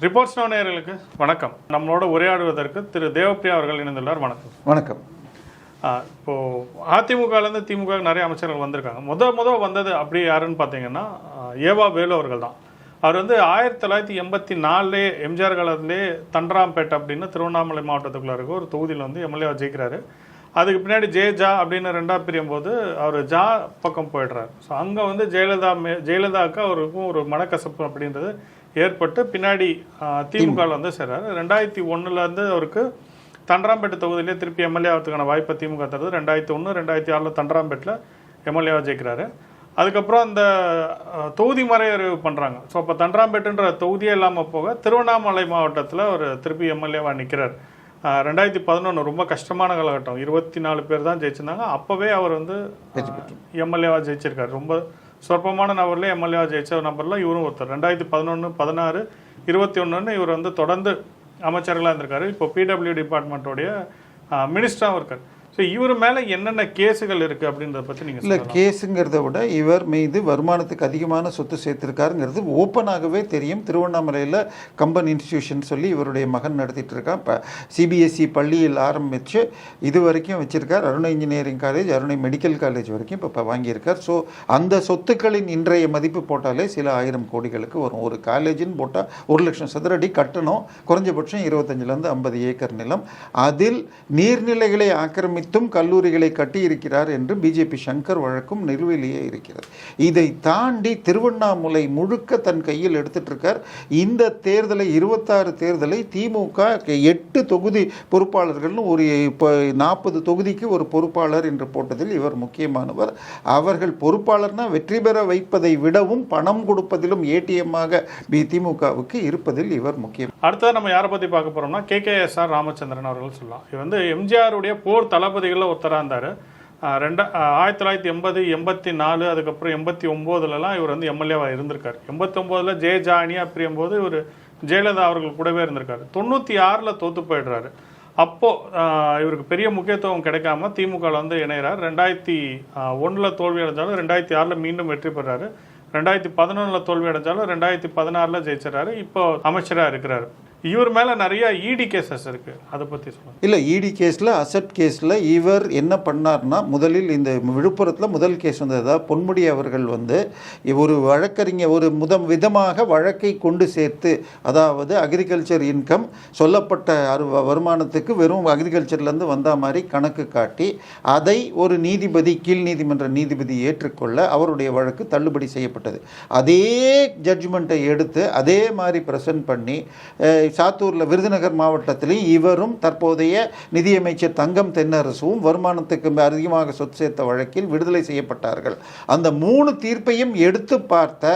Reports no நேயர்களுக்கு வணக்கம். நம்மளோட உரையாடுவதற்கு திரு தேவப்பிரியா அவர்கள் இணைந்துள்ளார். வணக்கம். வணக்கம். இப்போ அதிமுகலேருந்து திமுக நிறைய அமைச்சர்கள் வந்திருக்காங்க. முத வந்தது அப்படி யாருன்னு பார்த்தீங்கன்னா ஏவா வேலு அவர்கள் தான். அவர் வந்து 1984 எம்ஜிஆர் காலத்திலே தண்டராம்பேட் அப்படின்னு திருவண்ணாமலை மாவட்டத்துக்குள்ள இருக்க ஒரு தொகுதியில் வந்து எம்எல்ஏ ஜெயிக்கிறாரு. அதுக்கு பின்னாடி ஜா அப்படின்னு ரெண்டாக பிரியும் போது அவர் ஜா பக்கம் போயிடுறாரு. ஸோ அங்கே வந்து ஜெயலலிதாவுக்கு அவருக்கும் ஒரு மனக்கசப்பு அப்படின்றது ஏற்பட்டு பின்னாடி திமுகவில் வந்து சேர்றாரு. 2001 அவருக்கு தண்டராம்பேட்டு தொகுதியிலே திருப்பி எம்எல்ஏ ஆகிறதுக்கான வாய்ப்பை திமுக தருது. 2001, 2006 தண்டராம்பேட்டில் எம்எல்ஏவாக ஜெயிக்கிறாரு. அதுக்கப்புறம் அந்த தொகுதி மறைவு பண்ணுறாங்க. ஸோ அப்போ தண்டராம்பேட்டுன்ற தொகுதியே இல்லாமல் போக திருவண்ணாமலை மாவட்டத்தில் அவர் திருப்பி எம்எல்ஏவாக நிற்கிறார். 2011 ரொம்ப கஷ்டமான காலகட்டம். 24 பேர் தான் ஜெயிச்சிருந்தாங்க. அப்போவே அவர் வந்து எம்எல்ஏவாக ஜெயிச்சிருக்காரு. ரொம்ப சொற்பமான நபர்லேயே எம்எல்ஏவாக ஜெயிச்ச நபரில் இவரும் ஒருத்தர். 2011, 16, 21 இவர் வந்து தொடர்ந்து அமைச்சர்களாக இருந்திருக்காரு. இப்போ பிடபிள்யூ டிபார்ட்மெண்ட்டோடைய மினிஸ்டராகவும் இருக்கார். ஸோ இவர் மேலே என்னென்ன கேஸுகள் இருக்குது அப்படின்றத பற்றி நீங்கள் இல்லை, கேஸுங்கிறத விட இவர் மீது வருமானத்துக்கு அதிகமான சொத்து சேர்த்துருக்காருங்கிறது ஓப்பனாகவே தெரியும். திருவண்ணாமலையில் கம்பன் இன்ஸ்டிடியூஷன் சொல்லி இவருடைய மகன் நடத்திட்டு இருக்கான். இப்போ சிபிஎஸ்சி பள்ளியில் ஆரம்பித்து இது வரைக்கும் வச்சுருக்கார். அருணை இன்ஜினியரிங் காலேஜ், அருணை மெடிக்கல் காலேஜ் வரைக்கும் இப்போ வாங்கியிருக்கார். ஸோ அந்த சொத்துக்களின் இன்றைய மதிப்பு போட்டாலே சில 1000 கோடிகளுக்கு வரும். ஒரு காலேஜின்னு போட்டால் 1 லட்சம் சதுர அடி கட்டணும். குறைஞ்சபட்சம் 25லேருந்து 50 ஏக்கர் நிலம். அதில் நீர்நிலைகளை ஆக்கிரமி கல்லூரிகளை கட்டியிருக்கிறார் என்று பிஜேபி சங்கர் வழக்கும் நிலுவையிலேயே இருக்கிறது. இதை தாண்டி திருவண்ணாமலை முழுக்க தன் கையில் எடுத்துட்டு இருக்கார். இந்த தேர்தலை 26 தேர்தலை திமுக 8 தொகுதி பொறுப்பாளர்கள்னு ஒரு 40 தொகுதிக்கு ஒரு பொறுப்பாளர் என்று போட்டதில் இவர் முக்கியமானவர். அவர்கள் பொறுப்பாளர்னா வெற்றி பெற வைப்பதை விடவும் பணம் கொடுப்பதிலும் ஏடிஎம்மாக திமுகவுக்கு இருப்பதில் இவர் முக்கியம். அடுத்தது நம்ம யாரை பற்றி பார்க்க போறோம்னா கேகேஎஸ்ஆர் ராமச்சந்திரன் அவர்கள் சொல்லலாம். இது வந்து எம்ஜிஆருடைய போர் தளபதிகளில் ஒருத்தராக இருந்தார். 1980, 84, அதுக்கப்புறம் 89 இவர் வந்து எம்எல்ஏவாக இருந்திருக்காரு. 89 ஜானியா பிரியும் போது இவர் ஜெயலலிதா அவர்கள் கூடவே இருந்திருக்காரு. 96 தோத்து போயிடுறாரு. அப்போது இவருக்கு பெரிய முக்கியத்துவம் கிடைக்காம திமுகவில் வந்து இணைகிறார். 2001 தோல்வி அடைஞ்சாலும் 2006 மீண்டும் வெற்றி பெறாரு. 2011 தோல்வி அடைஞ்சாலும் 2016 ஜெயிச்சிடறாரு. இப்போ அமைச்சராக இருக்கிறாரு. இவர் மேலே நிறைய இடி கேசஸ் இருக்குது. அதை பற்றி சொல்லுங்கள். இல்லை, இடி கேஸில் அசட் கேஸில் இவர் என்ன பண்ணார்னா, முதலில் இந்த விழுப்புரத்தில் முதல் கேஸ் வந்தது. அதாவது பொன்முடி அவர்கள் வந்து ஒரு வழக்கறிஞர் ஒரு விதமாக வழக்கை கொண்டு சேர்த்து, அதாவது அக்ரிகல்ச்சர் இன்கம் சொல்லப்பட்ட வருமானத்துக்கு வெறும் அக்ரிகல்ச்சர்லேருந்து வந்த மாதிரி கணக்கு காட்டி அதை ஒரு நீதிபதி, கீழ் நீதிமன்ற நீதிபதி ஏற்றுக்கொள்ள அவருடைய வழக்கு தள்ளுபடி செய்யப்பட்டது. அதே ஜட்ஜ்மெண்ட்டை எடுத்து அதே மாதிரி ப்ரெசென்ட் பண்ணி சாத்தூரில் விருதுநகர் மாவட்டத்திலும் இவரும் தற்போதைய நிதியமைச்சர் தங்கம் தென்னரசும் வருமானத்துக்கு அதிகமாக சொத்து சேர்த்த வழக்கில் விடுதலை செய்யப்பட்டார்கள். அந்த 3 தீர்ப்பையும் எடுத்து பார்த்த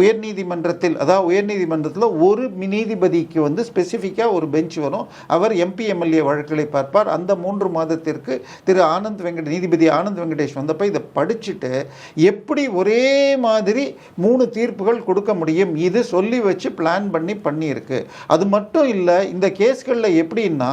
உயர்நீதிமன்றத்தில், அதாவது உயர்நீதிமன்றத்தில் ஒரு நீதிபதிக்கு வந்து ஸ்பெசிஃபிக்காக ஒரு பெஞ்ச் வரும். அவர் எம்பி எம்எல்ஏ வழக்குகளை பார்ப்பார். அந்த 3 மாதத்திற்கு நீதிபதி ஆனந்த் வெங்கடேஷ் வந்தப்போ இதை படிச்சுட்டு எப்படி ஒரே மாதிரி 3 தீர்ப்புகள் கொடுக்க முடியும், இது சொல்லி வச்சு பிளான் பண்ணியிருக்கு. அது மட்டும் இல்லை, இந்த கேஸ்களில் எப்படின்னா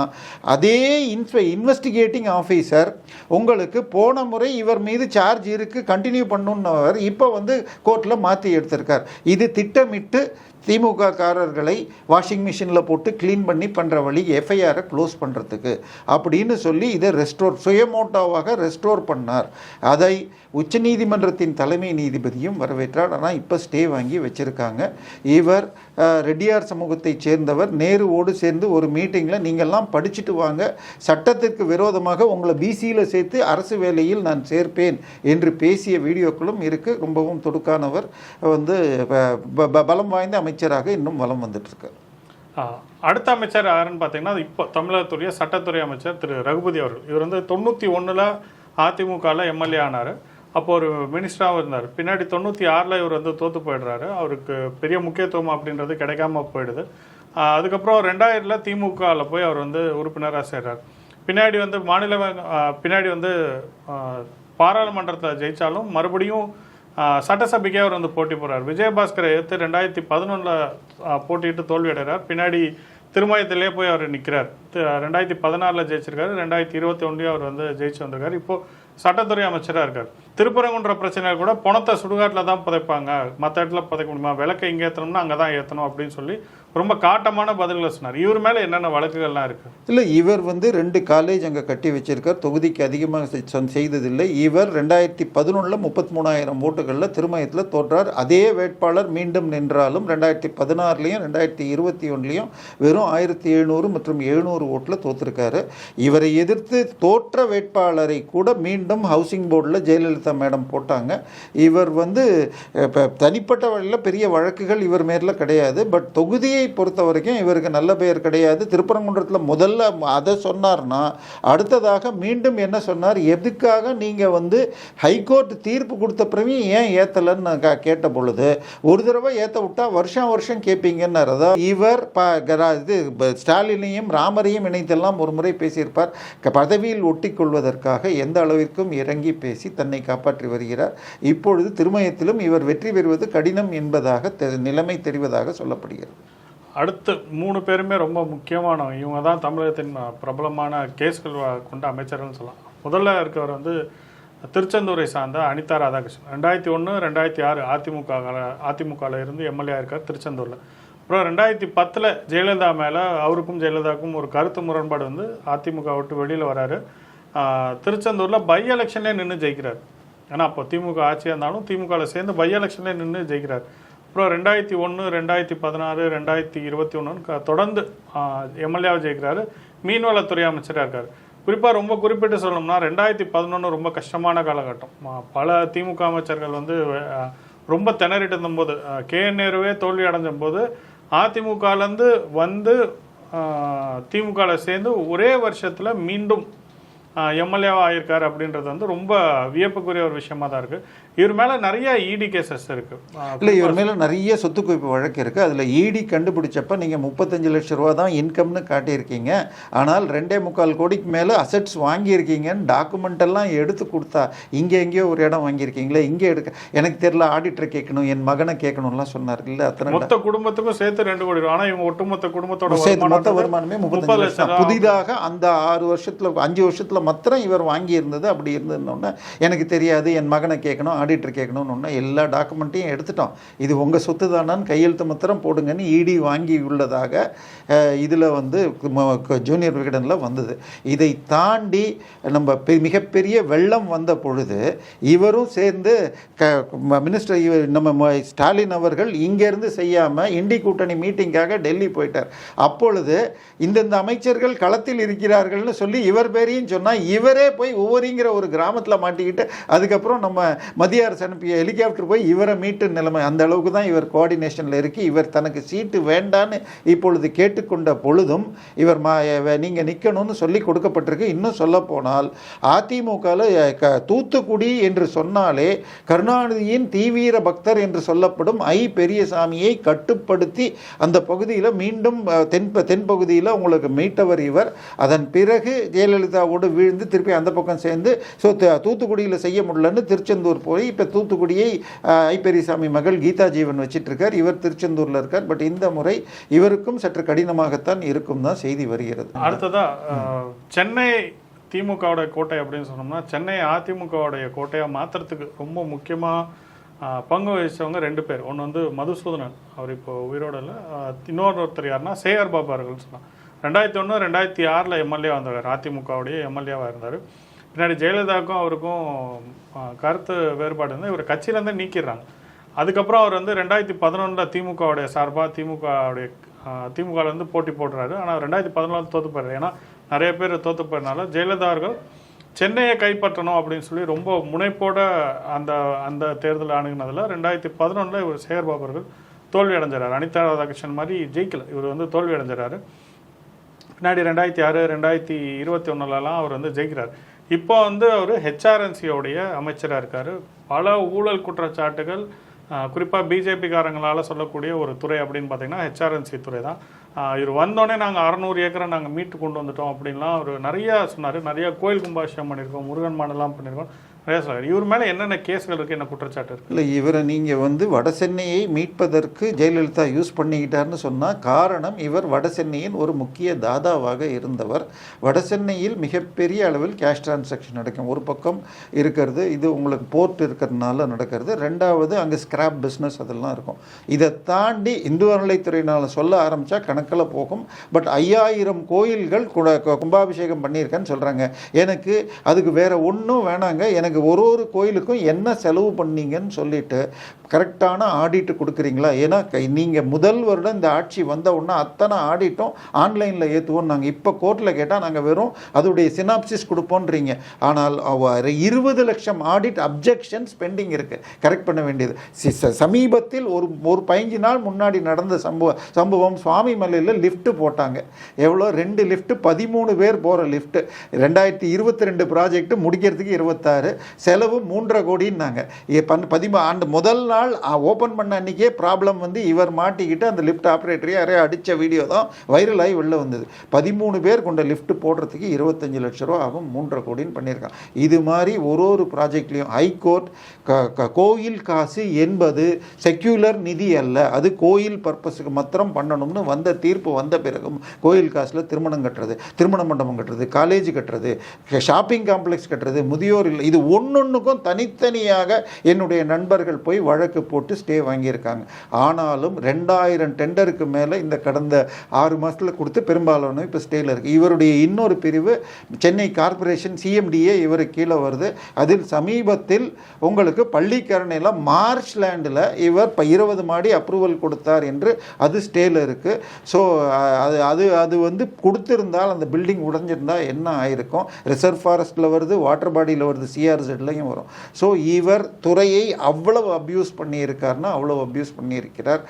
அதே இன்வெஸ்டிகேட்டிங் ஆஃபீஸர் உங்களுக்கு போன முறை இவர் மீது சார்ஜ் இருக்குது கண்டினியூ பண்ணணுன்னவர் இப்போ வந்து கோர்ட்டில் மாற்றி எடுத்திருக்கார். இது திட்டமிட்டு திமுக காரர்களை வாஷிங் மிஷினில் போட்டு க்ளீன் பண்ணி பண்ணுற வழி எஃப்ஐஆரை க்ளோஸ் பண்ணுறதுக்கு அப்படின்னு சொல்லி இதை சுயமோட்டாவாக ரெஸ்டோர் பண்ணார். அதை உச்சநீதிமன்றத்தின் தலைமை நீதிபதியும் வரவேற்றார். ஆனால் இப்போ ஸ்டே வாங்கி வச்சுருக்காங்க. இவர் ரெட்டியார் சமூகத்தை சேர்ந்தவர். நேருவோடு சேர்ந்து ஒரு மீட்டிங்கில் நீங்கள்லாம் படிச்சுட்டு வாங்க, சட்டத்திற்கு விரோதமாக உங்களை பிசியில் சேர்த்து அரசு வேலையில் நான் சேர்ப்பேன் என்று பேசிய வீடியோக்களும் இருக்குது. ரொம்பவும் தொடுக்கானவர். வந்து பலம் வாய்ந்த அமைச்சராக இன்னும் வலம் வந்துட்டு இருக்கார். அடுத்த அமைச்சர் யாருன்னு பார்த்தீங்கன்னா இப்போ தமிழகத்துடைய சட்டத்துறை அமைச்சர் திரு ரகுபதி அவர்கள். இவர் வந்து 91 அதிமுகவில் எம்எல்ஏ ஆனார். அப்போ ஒரு மினிஸ்டராகவும் இருந்தார். பின்னாடி 96 இவர் வந்து தோற்று போயிடுறாரு. அவருக்கு பெரிய முக்கியத்துவம் அப்படின்றது கிடைக்காம போயிடுது. அதுக்கப்புறம் 2000 திமுகவில் போய் அவர் வந்து உறுப்பினராக சேர்றார். பின்னாடி வந்து பின்னாடி வந்து பாராளுமன்றத்தில் ஜெயித்தாலும் மறுபடியும் சட்டசபைக்கே அவர் வந்து போட்டி போடுறார். விஜயபாஸ்கரை எடுத்து 2011 போட்டிட்டு தோல்வி அடைகிறார். பின்னாடி திருமயத்திலே போய் அவர் நிற்கிறார். 2014 ஜெயிச்சிருக்காரு. 2021 அவர் வந்து ஜெயிச்சு வந்திருக்காரு. இப்போது சட்டத்துறை அமைச்சராக இருக்கார். திருப்பரங்குன்ற பிரச்சனைகள் கூட பணத்தை சுடுகாட்டில் தான் புதைப்பாங்க, மற்ற இடத்துல புதைக்க முடியுமா, விளக்கை இங்கே ஏற்றணும்னா அங்கே தான் ஏற்றணும் அப்படின்னு சொல்லி ரொம்ப காட்டமான பதில்களை சொன்னார். இவர் மேலே என்னென்ன வழக்குகள்லாம் இருக்குது? இல்லை, இவர் வந்து 2 காலேஜ் அங்கே கட்டி வச்சிருக்கார். தொகுதிக்கு அதிகமாக செய்ததில்லை. இவர் 2011 33,000 ஓட்டுகளில் திருமயத்தில் தோற்றார். அதே வேட்பாளர் மீண்டும் நின்றாலும் 2016 2021 வெறும் 1700 மற்றும் 700 ஓட்டில் தோற்றிருக்காரு. இவரை எதிர்த்து தோற்ற வேட்பாளரை கூட மீண்டும் ஹவுசிங் போர்டில் ஜெயலலிதா மேடம் போட்டாங்க. இவர் வந்து தனிப்பட்ட வழியில் பெரிய வழக்குகள் இவர் மேலில் கிடையாது. பட் தொகுதியை பொறுத்த வரைக்கும் இவருக்கு நல்ல பெயர் கிடையாது. திருப்பரங்குன்றத்தில் முதல்ல அதை சொன்னார்னா, அடுத்ததாக மீண்டும் என்ன சொன்னார், எதுக்காக நீங்கள் வந்து ஹைகோர்ட் தீர்ப்பு கொடுத்த பிறகு ஏன் ஏற்றலைன்னு கேட்ட பொழுது, ஒரு தடவை ஏற்ற விட்டா வருஷம் வருஷம் கேட்பீங்கன்னார். அதாவது இவர் இது ஸ்டாலினையும் ராமரையும் இணைத்தெல்லாம் ஒரு முறை பேசியிருப்பார். பதவியில் ஒட்டி கொள்வதற்காக எந்த அளவிற்கும் இறங்கி பேசி தன்னை காப்பாற்றி வருகிறார். இப்பொழுது திருமயத்திலும் இவர் வெற்றி பெறுவது கடினம் என்பதாக நிலைமை தெரிவதாக சொல்லப்படுகிறது. அடுத்து 3 பேருமே ரொம்ப முக்கியமானவங்க. இவங்க தான் தமிழகத்தின் பிரபலமான கேஸ்கள் கொண்ட அமைச்சர்கள்னு சொல்லலாம். முதல்ல இருக்கவர் வந்து திருச்செந்தூரை சார்ந்த அனிதா ராதாகிருஷ்ணன். 2001 2006 அதிமுகவில் இருந்து எம்எல்ஏ இருக்கார் திருச்செந்தூரில். அப்புறம் 2010 ஜெயலலிதா மேலே அவருக்கும் ஜெயலலிதாவுக்கும் ஒரு கருத்து முரண்பாடு வந்து அதிமுக விட்டு வெளியில் வராரு. திருச்செந்தூரில் பை எலெக்ஷன்லேயே நின்று ஜெயிக்கிறார். ஏன்னா அப்போ திமுக ஆட்சியாக இருந்தாலும் திமுகவில் சேர்ந்து பை எலெக்ஷன்லேயே நின்று ஜெயிக்கிறார். அப்புறம் 2001 2016 2021 தொடர்ந்து எம்எல்ஏவை ஜெயிக்கிறாரு. மீன்வளத்துறை அமைச்சராக இருக்கார். குறிப்பாக ரொம்ப குறிப்பிட்டு சொல்லணும்னா 2011 ரொம்ப கஷ்டமான காலகட்டம். பல திமுக அமைச்சர்கள் வந்து ரொம்ப திணறிட்டு இருந்தபோது, KN நேருவே தோல்வி அடைஞ்ச போது அதிமுகலேருந்து வந்து திமுகவில் சேர்ந்து ஒரே வருஷத்தில் மீண்டும் எம்எல்ஏவாக ஆகியிருக்காரு அப்படின்றது வந்து ரொம்ப வியப்புக்குரிய ஒரு விஷயமா தான் இருக்குது. இவர் மேலே நிறைய இடி கேசஸ் இருக்குது. இல்லை, இவர் மேலே நிறைய சொத்து குவிப்பு வழக்கு இருக்குது. அதில் இடி கண்டுபிடிச்சப்ப நீங்கள் 35 லட்சம் ரூபா தான் இன்கம்னு காட்டியிருக்கீங்க. ஆனால் 2.25 கோடிக்கு மேலே அசட்ஸ் வாங்கியிருக்கீங்கன்னு டாக்குமெண்ட் எல்லாம் எடுத்து கொடுத்தா, இங்கே எங்கேயோ ஒரு இடம் வாங்கியிருக்கீங்களே, இங்கே எடுக்க எனக்கு தெரியல, ஆடிட்டரை கேட்கணும், என் மகனை கேட்கணும்லாம் சொன்னார். இல்லை, அத்தனை மொத்த குடும்பத்துக்கும் சேர்த்து 2 கோடி ரூபா. ஆனால் இவங்க ஒட்டுமொத்த குடும்பத்தோட மொத்த வருமானமே 30 லட்சம். புதிதாக அந்த 6 வருஷத்தில் 5 வருஷத்தில் மாத்திரம் இவர் வாங்கி இருந்தது. அப்படி இருந்ததுன்னு எனக்கு தெரியாது, என் மகனை கேட்கணும், ஆடிட்டர் கேட்கணும்னு எல்லா டாக்குமெண்ட்டையும் எடுத்துட்டோம். இது உங்கள் சொத்து தானான்னு கையெழுத்து மாத்திரம் போடுங்கன்னு இடி வாங்கி உள்ளதாக இதில் வந்து ஜூனியர் விகடனில் வந்தது. இதை தாண்டி நம்ம மிகப்பெரிய வெள்ளம் வந்த பொழுது இவரும் சேர்ந்து மினிஸ்டர் நம்ம ஸ்டாலின் அவர்கள் இங்கேருந்து செய்யாமல் இண்டி கூட்டணி மீட்டிங்காக டெல்லி போயிட்டார். அப்பொழுது இந்தந்த அமைச்சர்கள் களத்தில் இருக்கிறார்கள்னு சொல்லி இவர் பேரையும் சொன்னால் இவரே போய் ஒவ்வொருங்கிற ஒரு கிராமத்தில் மாட்டிக்கிட்டு அதுக்கப்புறம் நம்ம மத்திய அரசு அனுப்பிய ஹெலிகாப்டர் போய் இவரை மீட்டு நிலைமை. அந்த அளவுக்கு தான் இவர் கோஆர்டினேஷனில் இருக்கு. இவர் தனக்கு சீட்டு வேண்டான்னு இப்பொழுது கேட்டுக்கொண்ட பொழுதும் இவர் நீங்கள் நிற்கணும்னு சொல்லி கொடுக்கப்பட்டிருக்கு. இன்னும் சொல்ல போனால் அதிமுகவில் தூத்துக்குடி என்று சொன்னாலே கருணாநிதியின் தீவிர பக்தர் என்று சொல்லப்படும் பெரியசாமியை கட்டுப்படுத்தி அந்த பகுதியில் மீண்டும் தென்பகுதியில் உங்களுக்கு மீட்டவர் இவர். அதன் பிறகு ஜெயலலிதாவோடு விழுந்து திருப்பி அந்த பக்கம் சேர்ந்து தூத்துக்குடியில் செய்ய முடியலன்னு திருச்செந்தூர் போய் இப்போ தூத்துக்குடியை பெரியசாமி மகள் கீதா ஜீவன் வச்சிட்டு இருக்கார். இவர் திருச்செந்தூரில் இருக்கார். பட் இந்த முறை இவருக்கும் சற்று கடினமாகத்தான் இருக்கும் தான் செய்தி வருகிறது. அடுத்ததா சென்னை திமுகவோட கோட்டை அப்படின்னு சொன்னோம்னா, சென்னை அதிமுகவுடைய கோட்டையாக மாற்றுறதுக்கு ரொம்ப முக்கியமாக பங்கு வகிச்சவங்க 2 பேர். ஒன்று வந்து மதுசூதனன், அவர் இப்போ உயிரோடு இல்லை. இன்னொருத்தர் யாருன்னா சேகர் பாபு அவர்கள் சொன்னார். 2001 2006 எம்எல்ஏ வந்தார், அதிமுகவுடைய எம்எல்ஏவாக இருந்தார். பின்னாடி ஜெயலலிதாவுக்கும் அவருக்கும் கருத்து வேறுபாடு இருந்தால் இவர் கட்சியிலேருந்து நீக்கிடுறாங்க. அதுக்கப்புறம் அவர் வந்து 2011 திமுகவுடைய சார்பாக திமுகலேருந்து போட்டி போடுறாரு. ஆனால் 2014 தோற்று போயிடுறாரு. ஏன்னா நிறைய பேர் தோற்று போயிருந்தால ஜெயலலிதா அவர்கள் சென்னையை கைப்பற்றணும் அப்படின்னு சொல்லி ரொம்ப முனைப்போட அந்த தேர்தல் அணுகுனதில் 2011 இவர் சேகர்பாபு அவர்கள் தோல்வி அடைஞ்சார். அனிதா ராதாகிருஷ்ணன் மாதிரி ஜெயிக்கல, இவர் வந்து தோல்வி அடைஞ்சார். பின்னாடி 2006 2021 அவர் வந்து ஜெயிக்கிறார். இப்போ வந்து அவர் HRNCயோடைய அமைச்சராக இருக்கார். பல ஊழல் குற்றச்சாட்டுகள், குறிப்பாக பிஜேபிக்காரங்களால் சொல்லக்கூடிய ஒரு துறை அப்படின்னு பார்த்தீங்கன்னா HRNC துறை தான். இவர் வந்தோடனே நாங்கள் 600 ஏக்கரை நாங்கள் மீட்டு கொண்டு வந்துட்டோம் அப்படின்லாம் அவர் நிறையா சொன்னார். நிறையா கோயில் கும்பாபிஷேகம் பண்ணியிருக்கோம், முருகன் மாடெல்லாம் பண்ணியிருக்கோம், நிறைய சொல்கிறார். இவர் மேலே என்னென்ன கேஸ்கள் இருக்குது, என்ன குற்றச்சாட்டு இருக்குது? இல்லை, இவரை நீங்கள் வந்து வட சென்னையை மீட்பதற்கு ஜெயலலிதா யூஸ் பண்ணிக்கிட்டார்னு சொன்னால் காரணம், இவர் வட சென்னையின் ஒரு முக்கிய தாதாவாக இருந்தவர். வட சென்னையில் மிகப்பெரிய அளவில் கேஷ் டிரான்சாக்ஷன் நடக்கும். ஒரு பக்கம் இருக்கிறது இது உங்களுக்கு போர்ட் இருக்கிறதுனால நடக்கிறது, ரெண்டாவது அங்கே ஸ்கிராப் பிஸ்னஸ் அதெல்லாம் இருக்கும். இதை தாண்டி இந்து அறநிலைத்துறையினால் சொல்ல ஆரம்பித்தா கணக்கில் போகும். பட் 5000 கோயில்கள் கும்பாபிஷேகம் பண்ணியிருக்கேன்னு சொல்கிறாங்க. எனக்கு அதுக்கு வேற ஒன்றும் வேணாங்க, எனக்கு ஒரு கோயிலுக்கும் என்ன செலவு பண்ணீங்கன்னு சொல்லிட்டு கரெக்டான ஆடிட்டு கொடுக்குறீங்களா? ஏன்னா நீங்கள் முதல் வருடம் இந்த ஆட்சி வந்த உடனே அத்தனை ஆடிட்டும் ஆன்லைனில் ஏற்றுவோம் நாங்கள். இப்போ கோர்ட்டில் கேட்டால் நாங்கள் வெறும் அதோடைய சினாப்சிஸ் கொடுப்போன்றீங்க. ஆனால் 20 லட்சம் ஆடிட் அப்ஜெக்ஷன்ஸ் பெண்டிங் இருக்குது, கரெக்ட் பண்ண வேண்டியது. சமீபத்தில் ஒரு 15 நாள் முன்னாடி நடந்த சம்பவம் சுவாமி மலையில் லிஃப்ட் போட்டாங்க. எவ்வளோ? 2 லிஃப்ட், 13 பேர் போகிற லிஃப்ட். 2022 ப்ராஜெக்ட் முடிக்கிறதுக்கு 26, செலவு 3.5 கோடின்னாங்க. முதல் நாள் ஓப்பன் பண்ண அன்றைக்கே ப்ராப்ளம் வந்து இவர் மாட்டிக்கிட்டு அந்த லிஃப்ட் ஆப்ரேட்டரை யாரையும் அடித்த வீடியோ தான் வைரல் ஆகி வெளில வந்தது. 13 பேர் கொண்ட லிஃப்ட் போடுறதுக்கு 25 லட்ச ரூபா ஆகும், 3.5 கோடின்னு பண்ணியிருக்காங்க. இது மாதிரி ஒரு ப்ராஜெக்ட்லேயும் ஹைகோர்ட் கோயில் காசு என்பது செக்யூலர் நிதி அல்ல, அது கோயில் பர்பஸுக்கு மாத்திரம் பண்ணணும்னு வந்த தீர்ப்பு வந்த பிறகும் கோயில் காசில் திருமணம் கட்டுறது, திருமண மண்டபம் கட்டுறது, காலேஜ் கட்டுறது, ஷாப்பிங் காம்ப்ளெக்ஸ் கட்டுறது, முதியோர் இல்லை, இது ஒன்னொன்றுக்கும் தனித்தனியாக என்னுடைய நண்பர்கள் போய் வழக்கு போட்டு ஸ்டே வாங்கியிருக்காங்க. ஆனாலும் 2000 டெண்டருக்கு மேலே இந்த கடந்த 6 மாதத்தில் கொடுத்து பெரும்பாலான இப்போ ஸ்டேயில் இருக்குது. இவருடைய இன்னொரு பிரிவு சென்னை கார்பரேஷன் சிஎம்டிஏ இவர் கீழே வருது. அதில் சமீபத்தில் உங்களுக்கு பள்ளிக்கரணையில் மார்ச் லேண்டில் இவர் 20 மாடி அப்ரூவல் கொடுத்தார் என்று அது ஸ்டேயில் இருக்குது. ஸோ அது வந்து கொடுத்திருந்தால் அந்த பில்டிங் உடைஞ்சிருந்தால் என்ன ஆயிருக்கும்? ரிசர்வ் ஃபாரஸ்ட்டில் வருது, வாட்டர் பாடியில் வருது, சிஆர்செட்லையும் வரும். ஸோ இவர் துறையை அவ்வளவு அப்யூஸ் பண்ணியிருக்காருன்னா அவ்வளவு அப்யூஸ் பண்ணியிருக்கிறார்.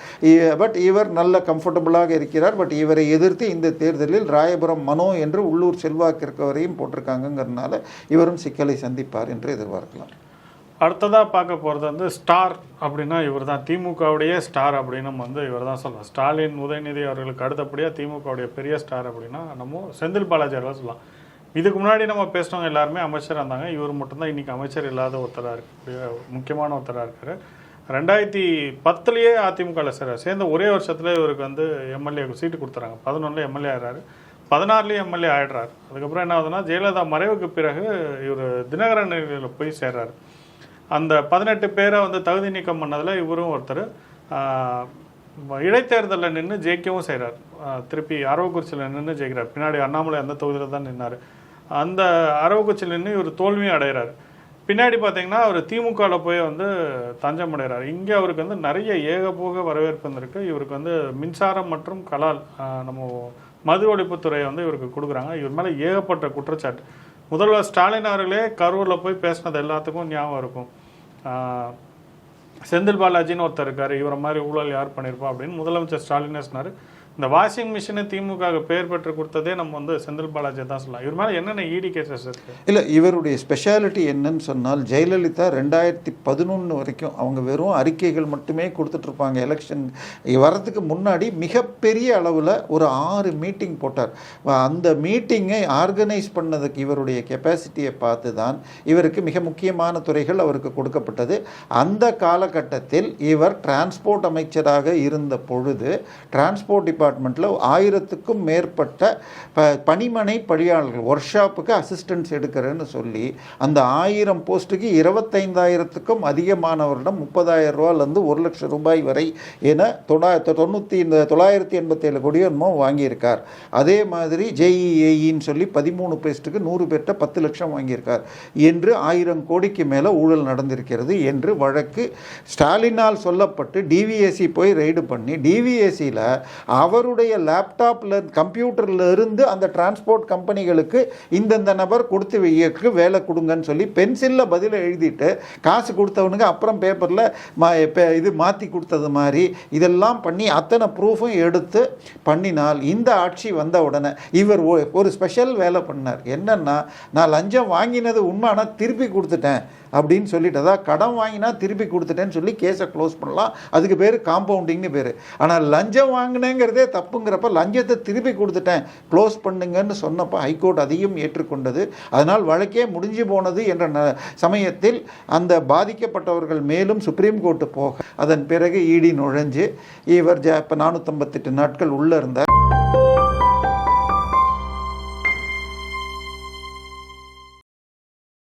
பட் இவர் நல்ல கம்ஃபர்டபுளாக இருக்கிறார். பட் இவரை எதிர்த்து இந்த தேர்தலில் ராயபுரம் மனோ என்று உள்ளூர் செல்வாக்கு இருக்கவரையும் போட்டிருக்காங்கிறதுனால இவரும் சிக்கலை சந்திப்பார் என்று எதிர்பார்க்கலாம். அடுத்ததாக பார்க்க போகிறது வந்து ஸ்டார் அப்படின்னா இவர் தான், திமுகவுடைய ஸ்டார் அப்படின்னு நம்ம வந்து இவர் தான் சொல்லலாம். ஸ்டாலின், உதயநிதி அவர்களுக்கு அடுத்தபடியாக திமுகவுடைய பெரிய ஸ்டார் அப்படின்னா நம்ம செந்தில் பாலாஜி அவர்கள் சொல்லலாம். இதுக்கு முன்னாடி நம்ம பேசினவங்க எல்லாருமே அமைச்சராக இருந்தாங்க. இவர் மட்டும்தான் இன்றைக்கி அமைச்சர் இல்லாத ஒருத்தராக இருக்கக்கூடிய முக்கியமான ஒருத்தராக இருக்கார். 2010 அதிமுகவில் சேர்ந்த ஒரே வருஷத்தில் இவருக்கு வந்து எம்எல்ஏ சீட்டு கொடுத்துறாங்க. 11 எம்எல்ஏ ஆகிறாரு, 16 எம்எல்ஏ ஆகிடுறாரு. அதுக்கப்புறம் என்ன ஆகுதுன்னா, ஜெயலலிதா மறைவுக்கு பிறகு இவர் தினகரனில் போய் சேர்றாரு. அந்த 18 பேரை வந்து தகுதி நீக்கம் பண்ணதில் இவரும் ஒருத்தர். இடைத்தேர்தலில் நின்று ஜெயிக்கவும் செய்கிறார். திருப்பி அரவக்குறிச்சியில் நின்று ஜெயிக்கிறார். பின்னாடி அண்ணாமலை அந்த தொகுதியில் தான் நின்னார். அந்த அரவக்குறிச்சியில் நின்று இவர் தோல்வியும் அடைகிறார். பின்னாடி பார்த்தீங்கன்னா அவர் திமுகவில் போய் வந்து தஞ்சம் அடைகிறார். இங்கே அவருக்கு வந்து நிறைய ஏகபோக வரவேற்பு இருந்திருக்கு. இவருக்கு வந்து மின்சாரம் மற்றும் கலால் நம்ம மது ஒழிப்புத்துறையை வந்து இவருக்கு கொடுக்குறாங்க. இவர் மேலே ஏகப்பட்ட குற்றச்சாட்டு. முதல்வர் ஸ்டாலின் அவர்களே கரூரில் போய் பேசினது எல்லாத்துக்கும் ஞாபகம் இருக்கும். செந்தில் பாலாஜின்னு ஒருத்தர் இருக்கார், இவரை மாதிரி ஊழல் யார் பண்ணியிருப்பா அப்படின்னு முதலமைச்சர் ஸ்டாலினே சொன்னார். இந்த வாஷிங் மிஷினை திமுக பெயர் பெற்று கொடுத்ததே நம்ம வந்து செந்தில் பாலாஜி தான் சொல்லலாம். இவர் மேலே என்னென்ன இடி கேசஸ் இருக்குது? இல்லை, இவருடைய ஸ்பெஷாலிட்டி என்னன்னு சொன்னால், ஜெயலலிதா 2011 வரைக்கும் அவங்க வெறும் அறிக்கைகள் மட்டுமே கொடுத்துட்ருப்பாங்க. எலெக்ஷன் வரதுக்கு முன்னாடி மிகப்பெரிய அளவில் ஒரு 6 மீட்டிங் போட்டார். அந்த மீட்டிங்கை ஆர்கனைஸ் பண்ணதுக்கு இவருடைய கெப்பாசிட்டியை பார்த்து தான் இவருக்கு மிக முக்கியமான துறைகள் அவருக்கு கொடுக்கப்பட்டது. அந்த காலகட்டத்தில் இவர் டிரான்ஸ்போர்ட் அமைச்சராக இருந்த பொழுது டிரான்ஸ்போர்ட் டிபார்ட்மெண்ட்டில் 1000க்கும் மேற்பட்ட பணிமனை பணியாளர்கள் ஒர்க் ஷாப்புக்கு அசிஸ்டன்ஸ் எடுக்கிறேன்னு சொல்லி அந்த 1000 போஸ்ட்டுக்கு 25,000க்கும் அதிகமானவரிடம் 30,000 ரூபாயிலிருந்து 1 லட்சம் ரூபாய் வரை என 987 கோடி என்னமோ வாங்கியிருக்கார். அதே மாதிரி ஜேஇஏன்னு சொல்லி 13 போஸ்ட்டுக்கு 100 பேர்கிட்ட 10 லட்சம் வாங்கியிருக்கார் என்று 1000 கோடிக்கு மேலே ஊழல் நடந்திருக்கிறது என்று வழக்கு ஸ்டாலினால் சொல்லப்பட்டு டிவிஎஸ்சி போய் ரெய்டு பண்ணி டிவிஎஸ்சியில் அவருடைய லேப்டாப்பில் கம்ப்யூட்டரில் இருந்து அந்த டிரான்ஸ்போர்ட் கம்பெனிகளுக்கு இந்தந்த நபர் கொடுத்து வேலை கொடுங்கன்னு சொல்லி பென்சிலில் பதிலை எழுதிட்டு காசு கொடுத்தவனுக்கு அப்புறம் பேப்பரில் இது மாற்றி கொடுத்தது மாதிரி இதெல்லாம் பண்ணி அத்தனை ப்ரூஃபும் எடுத்து பண்ணினால் இந்த ஆட்சி வந்த உடனே இவர் ஒரு ஸ்பெஷல் வேலை பண்ணார். என்னன்னா, நான் லஞ்சம் வாங்கினது உண்மை, ஆனால் திருப்பி கொடுத்துட்டேன் அப்படின்னு சொல்லிட்டு, அதாவது கடன் வாங்கினா திருப்பி கொடுத்துட்டேன்னு சொல்லி கேஸை க்ளோஸ் பண்ணலாம். அதுக்கு பேர் காம்பவுண்டிங்னு பேர். ஆனால் லஞ்சம் வாங்கினேங்கிறதே தப்புங்கிறப்ப லஞ்சத்தை திருப்பி கொடுத்துட்டேன் க்ளோஸ் பண்ணுங்கன்னு சொன்னப்போ ஹைகோர்ட் அதையும் ஏற்றுக்கொண்டது. அதனால் வழக்கே முடிஞ்சு போனது என்ற சமயத்தில் அந்த பாதிக்கப்பட்டவர்கள் மேலும் சுப்ரீம் கோர்ட்டு போக அதன் பிறகு இடி நுழைஞ்சு இவர் இப்போ 458 நாட்கள் உள்ளே இருந்தார்.